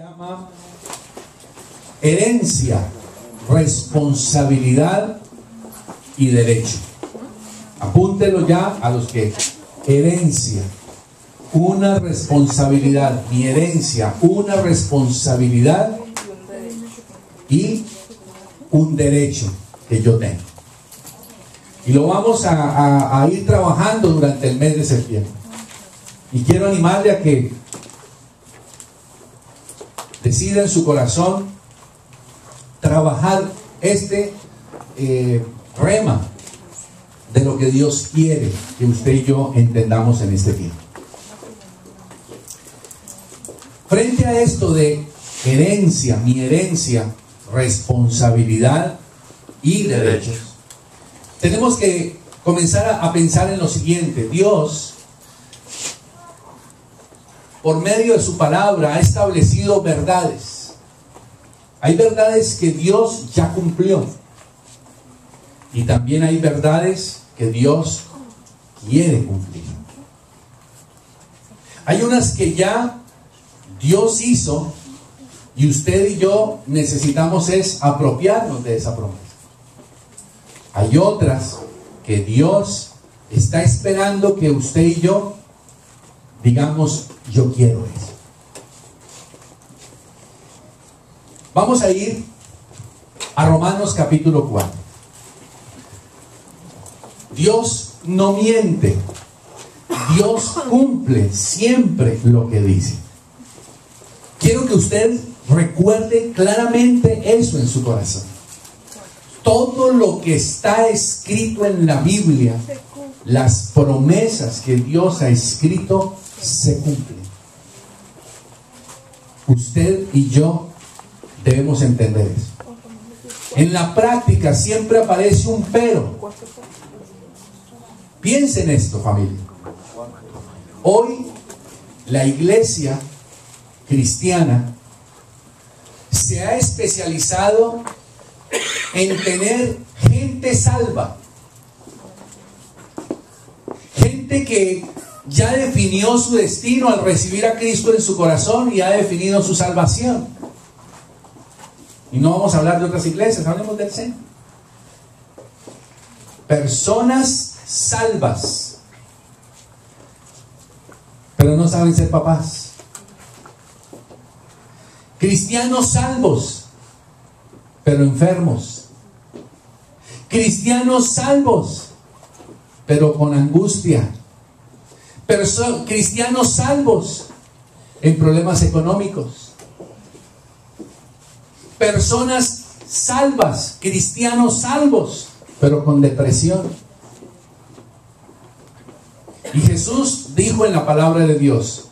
llama herencia, responsabilidad y derecho. Apúntenlo ya a los que herencia, una responsabilidad, mi herencia, una responsabilidad y un derecho que yo tengo. Y lo vamos a ir trabajando durante el mes de septiembre. Y quiero animarle a que decida en su corazón trabajar este rema de lo que Dios quiere que usted y yo entendamos en este tiempo. Frente a esto de herencia, mi herencia, responsabilidad y derechos, tenemos que comenzar a pensar en lo siguiente. Dios, por medio de su palabra, ha establecido verdades. Hay verdades que Dios ya cumplió. Y también hay verdades que Dios quiere cumplir. Hay unas que ya Dios hizo y usted y yo necesitamos es apropiarnos de esa promesa. Hay otras que Dios está esperando que usted y yo digamos, yo quiero eso. Vamos a ir a Romanos capítulo 4. Dios no miente. Dios cumple siempre lo que dice. Quiero que usted recuerde claramente eso en su corazón. Todo lo que está escrito en la Biblia, las promesas que Dios ha escrito, se cumplen. Usted y yo debemos entender eso. En la práctica siempre aparece un pero. Piensen en esto, familia. Hoy la iglesia cristiana se ha especializado en tener gente salva, gente que ya definió su destino al recibir a Cristo en su corazón y ha definido su salvación. Y no vamos a hablar de otras iglesias, hablemos del centro. Personas salvas, pero no saben ser papás. Cristianos salvos, pero enfermos. Cristianos salvos, pero con angustia. Cristianos salvos en problemas económicos. Personas salvas, cristianos salvos, pero con depresión. Y Jesús dijo en la palabra de Dios: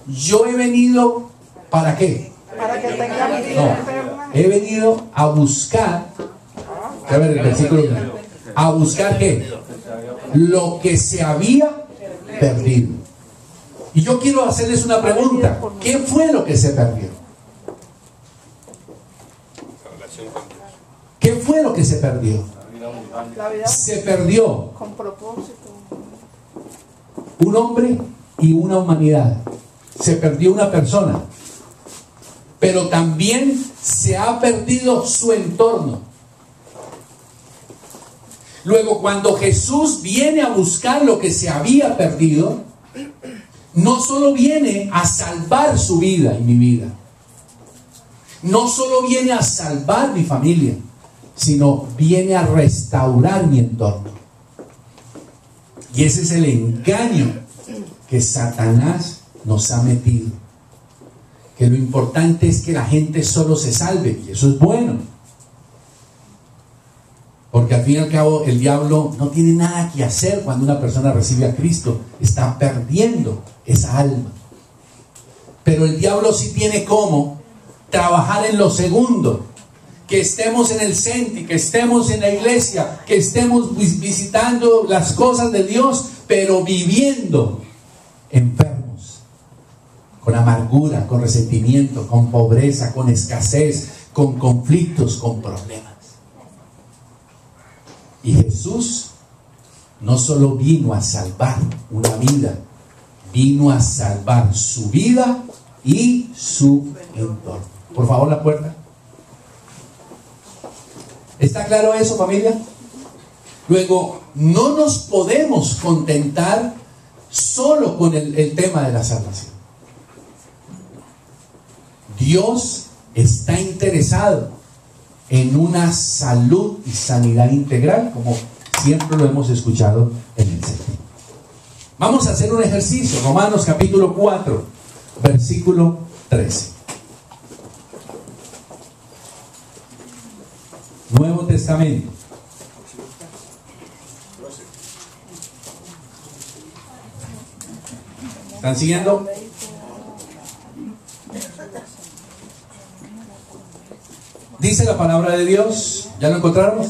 yo he venido, ¿para qué? Para que tengan vida. He venido a buscar, a ver el versículo 1, a buscar ¿qué? Lo que se había perdido. Y yo quiero hacerles una pregunta: ¿qué fue lo que se perdió? ¿Qué fue lo que se perdió? Se perdió Con propósito. un hombre y una humanidad. Se perdió una persona. Pero también se ha perdido su entorno. Luego, cuando Jesús viene a buscar lo que se había perdido, no solo viene a salvar su vida y mi vida, no solo viene a salvar mi familia, sino viene a restaurar mi entorno. Y ese es el engaño que Satanás nos ha metido. Que lo importante es que la gente solo se salve, y eso es bueno. Porque al fin y al cabo el diablo no tiene nada que hacer cuando una persona recibe a Cristo. Está perdiendo esa alma. Pero el diablo sí tiene cómo trabajar en lo segundo. Que estemos en el CENTI, que estemos en la iglesia, que estemos visitando las cosas de Dios, pero viviendo enfermos. Con amargura, con resentimiento, con pobreza, con escasez, con conflictos, con problemas. Y Jesús no solo vino a salvar una vida, vino a salvar su vida y su entorno. Por favor, la puerta. ¿Está claro eso, familia? Luego, no nos podemos contentar solo con el tema de la salvación. Dios está interesado en una salud y sanidad integral, como siempre lo hemos escuchado en el sermón. Vamos a hacer un ejercicio. Romanos capítulo 4, versículo 13. Nuevo Testamento. ¿Están siguiendo? Dice la palabra de Dios. ¿Ya lo encontraron?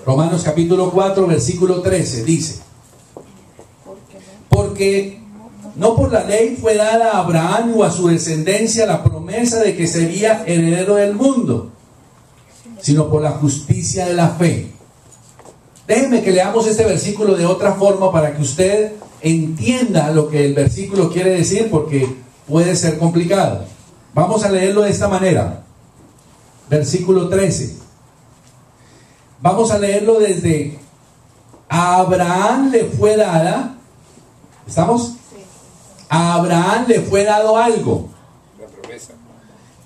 Romanos capítulo 4, versículo 13. Dice: porque no por la ley fue dada a Abraham o a su descendencia la promesa de que sería heredero del mundo, sino por la justicia de la fe. Déjenme que leamos este versículo de otra forma para que usted entienda lo que el versículo quiere decir, porque puede ser complicado. Vamos a leerlo de esta manera. Versículo 13. Vamos a leerlo desde: a Abraham le fue dada. ¿Estamos? A Abraham le fue dado algo. La promesa.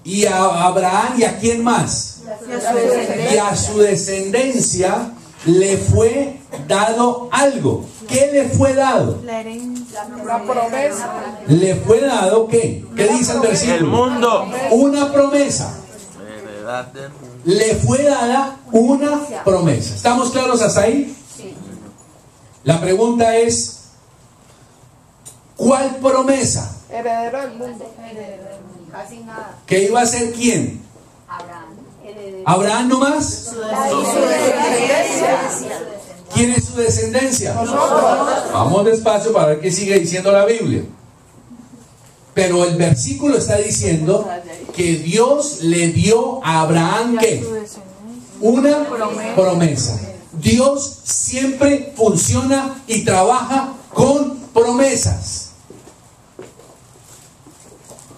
Y a Abraham, ¿y a quién más? Y a su descendencia le fue dado algo. ¿Qué le fue dado? La herencia. La promesa. Le fue dado ¿qué? ¿Qué dice el versículo? El mundo. Una promesa. Heredad del mundo. Le fue dada una promesa. ¿Estamos claros hasta ahí? Sí. La La pregunta es: ¿cuál promesa? heredero del mundo. Casi nada. ¿Que iba a ser quién? Abraham. ¿Abraham nomás? ¿Quién es su descendencia? Vamos despacio para ver qué sigue diciendo la Biblia. Pero el versículo está diciendo que Dios le dio a Abraham ¿qué? Una promesa. Dios siempre funciona y trabaja con promesas.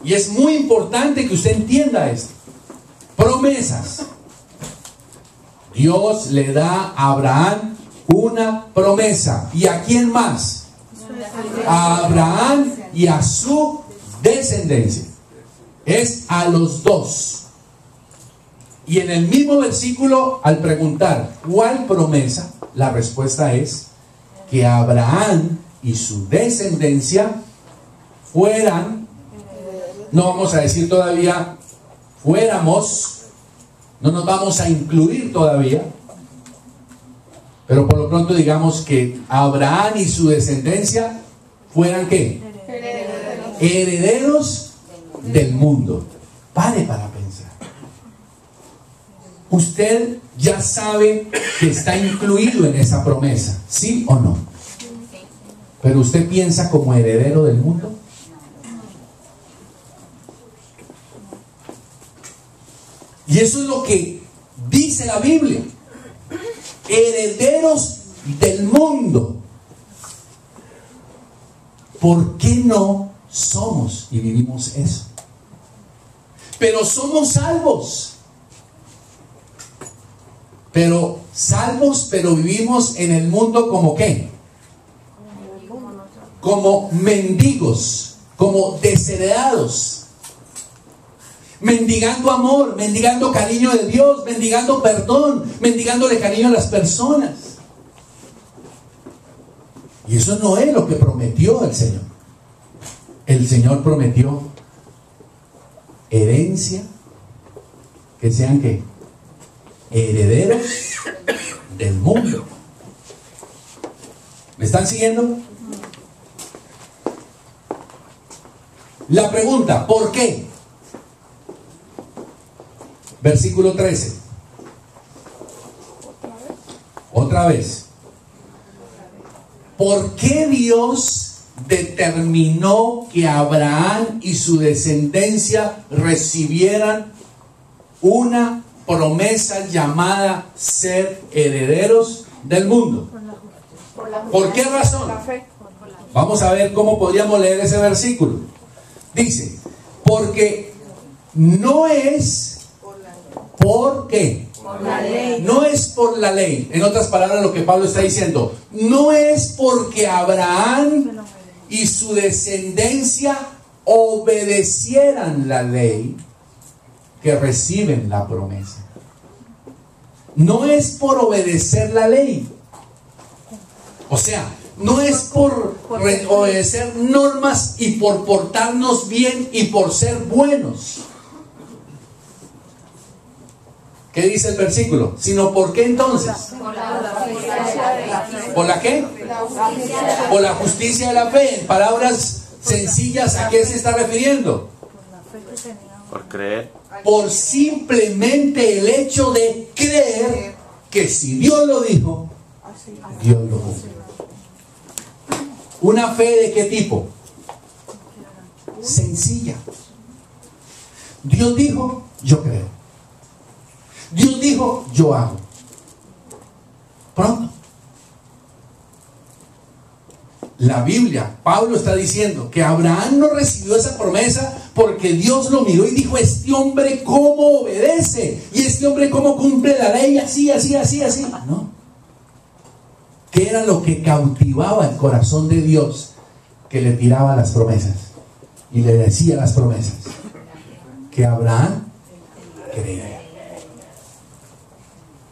Y es muy importante que usted entienda esto. Promesas. Dios le da a Abraham una promesa. ¿Y a quién más? A Abraham y a su descendencia. Es a los dos. Y en el mismo versículo, al preguntar ¿cuál promesa?, la respuesta es que Abraham y su descendencia fueran, no vamos a decir todavía fuéramos, no nos vamos a incluir todavía, pero por lo pronto digamos que Abraham y su descendencia fueran ¿qué? Herederos del mundo. Pare para pensar. Usted ya sabe que está incluido en esa promesa, ¿sí o no? Pero usted piensa como heredero del mundo. Y eso es lo que dice la Biblia. Herederos del mundo. ¿Por qué no somos y vivimos eso? Pero somos salvos. Pero salvos, pero vivimos en el mundo como ¿qué? Como mendigos, como desheredados. Mendigando amor, mendigando cariño de Dios, mendigando perdón, mendigándole cariño a las personas. Y eso no es lo que prometió el Señor. El Señor prometió herencia, que sean ¿qué? Herederos del mundo. ¿Me están siguiendo? La pregunta, ¿por qué? Versículo 13. Otra vez. ¿Por qué Dios determinó que Abraham y su descendencia recibieran una promesa llamada ser herederos del mundo? ¿Por qué razón? La fe. Vamos a ver cómo podríamos leer ese versículo. Dice, porque no es por qué. Por la ley. No es por la ley. En otras palabras, lo que Pablo está diciendo, no es porque Abraham y su descendencia obedecieran la ley que reciben la promesa. No es por obedecer la ley. O sea, no es por obedecer normas y por portarnos bien y por ser buenos. ¿Qué dice el versículo? Sino ¿por qué entonces? Por la justicia de la fe. ¿Por la qué? Por la justicia de la fe. En palabras sencillas, ¿a qué se está refiriendo? Por creer. Por simplemente el hecho de creer que si Dios lo dijo, Dios lo cumplió. ¿Una fe de qué tipo? Sencilla. Dios dijo, yo creo. Dios dijo, yo hago. Pronto. La Biblia, Pablo está diciendo que Abraham no recibió esa promesa porque Dios lo miró y dijo, este hombre cómo obedece y este hombre cómo cumple la ley, así. No. ¿Qué era lo que cautivaba el corazón de Dios? Que le tiraba las promesas y le decía las promesas. Que Abraham creía.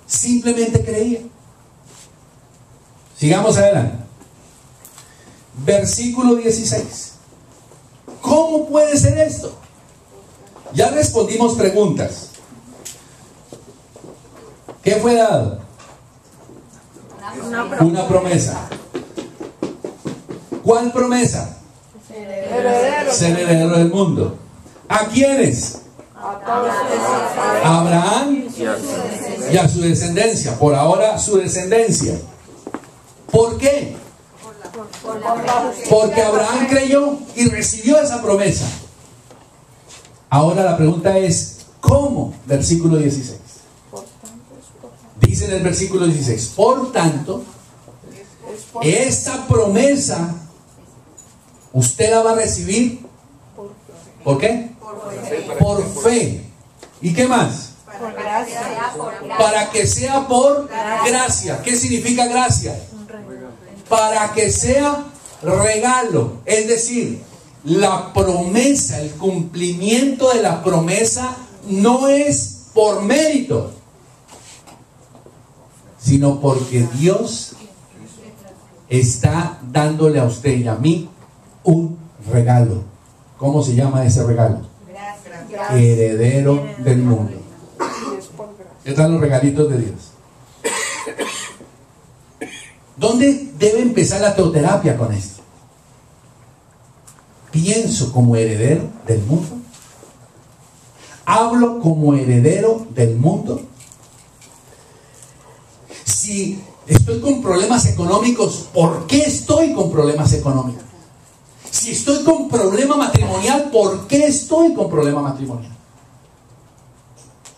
Simplemente creía. Sigamos adelante. Versículo 16. ¿Cómo puede ser esto? Ya respondimos preguntas. ¿Qué fue dado? Una promesa. ¿Cuál promesa? Ser heredero del mundo. ¿A quiénes? A Abraham y a su descendencia. Por ahora su descendencia. ¿Por qué? Porque Abraham creyó y recibió esa promesa. Ahora la pregunta es, ¿cómo? Versículo 16. Dice en el versículo 16, por tanto, esta promesa usted la va a recibir. ¿Por qué? Por fe. ¿Y qué más? Por gracia. Para que sea por gracia. ¿Qué significa gracia? Para que sea regalo. Es decir, la promesa, el cumplimiento de la promesa no es por mérito, sino porque Dios está dándole a usted y a mí un regalo. ¿Cómo se llama ese regalo? Heredero del mundo. Están los regalitos de Dios. ¿Dónde debe empezar la teoterapia con esto? ¿Pienso como heredero del mundo? ¿Hablo como heredero del mundo? Si estoy con problemas económicos, ¿por qué estoy con problemas económicos? Si estoy con problema matrimonial, ¿por qué estoy con problema matrimonial?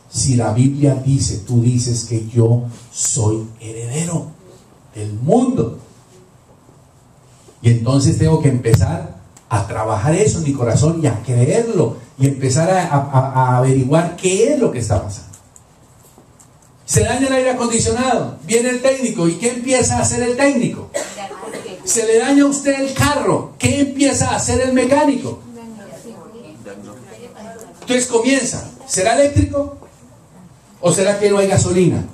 Si la Biblia dice, tú dices que yo soy heredero del mundo. Y entonces tengo que empezar a trabajar eso en mi corazón y a creerlo y empezar a averiguar qué es lo que está pasando. Se daña el aire acondicionado, viene el técnico, ¿y qué empieza a hacer el técnico? Se le daña a usted el carro, ¿qué empieza a hacer el mecánico? Entonces comienza, ¿será eléctrico? ¿O será que no hay gasolina?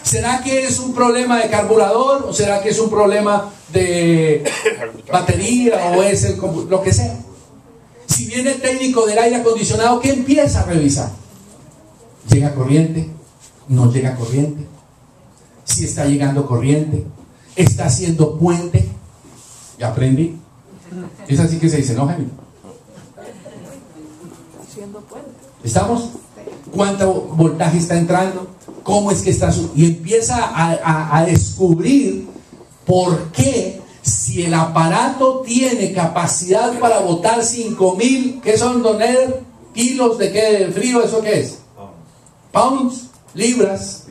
¿Será que es un problema de carburador? ¿O será que es un problema de batería? ¿O es lo que sea? Si viene el técnico del aire acondicionado, ¿qué empieza a revisar? ¿Llega corriente? ¿No llega corriente? Si está llegando corriente, ¿está haciendo puente? ¿Ya aprendí? Es así que se dice, ¿no, Jaime? ¿Estamos? ¿Cuánto voltaje está entrando? ¿Cómo es que está y empieza a descubrir por qué, si el aparato tiene capacidad para botar 5,000, ¿qué son, don Eder? ¿Kilos de qué? ¿De frío? ¿Eso qué es? Pounds, libras.